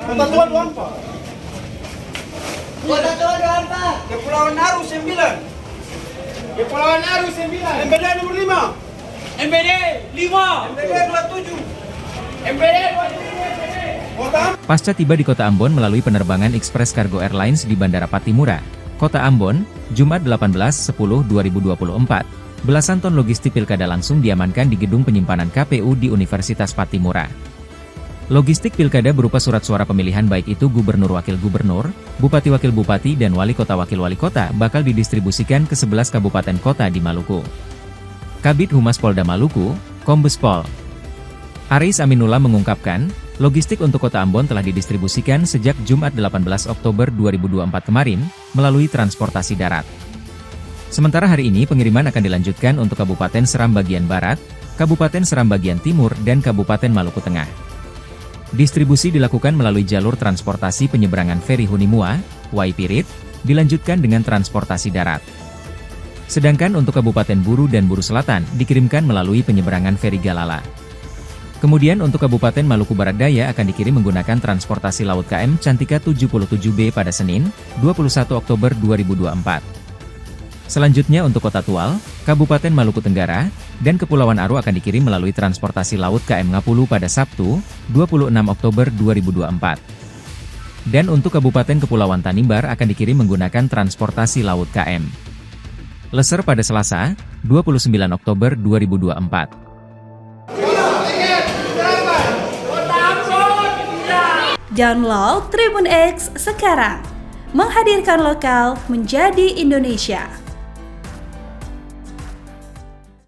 Kota Tua 24. Kota Tua 24. Kepulauan Aru 9. Kepulauan Aru 9. MBD nomor 5. MBD 5. MBD 27. MBD 27. Pasca tiba di Kota Ambon melalui penerbangan Express Cargo Airlines di Bandara Patimura, Kota Ambon, Jumat 18/10/2024, belasan ton logistik pilkada langsung diamankan di gedung penyimpanan KPU di Universitas Patimura. Logistik pilkada berupa surat suara pemilihan baik itu gubernur wakil gubernur, bupati wakil bupati dan wali kota wakil wali kota bakal didistribusikan ke 11 kabupaten kota di Maluku. Kabid Humas Polda Maluku, Kombes Pol Aris Aminullah mengungkapkan, logistik untuk Kota Ambon telah didistribusikan sejak Jumat 18 Oktober 2024 kemarin, melalui transportasi darat. Sementara hari ini pengiriman akan dilanjutkan untuk Kabupaten Seram bagian Barat, Kabupaten Seram bagian Timur dan Kabupaten Maluku Tengah. Distribusi dilakukan melalui jalur transportasi penyeberangan feri Hunimua, Waipirit, dilanjutkan dengan transportasi darat. Sedangkan untuk Kabupaten Buru dan Buru Selatan dikirimkan melalui penyeberangan feri Galala. Kemudian untuk Kabupaten Maluku Barat Daya akan dikirim menggunakan transportasi laut KM Cantika 77B pada Senin, 21 Oktober 2024. Selanjutnya untuk Kota Tual, Kabupaten Maluku Tenggara, dan Kepulauan Aru akan dikirim melalui transportasi laut KM Ngapulu pada Sabtu, 26 Oktober 2024. Dan untuk Kabupaten Kepulauan Tanimbar akan dikirim menggunakan transportasi laut KM Leser pada Selasa, 29 Oktober 2024. Download Tribun X sekarang, menghadirkan lokal menjadi Indonesia.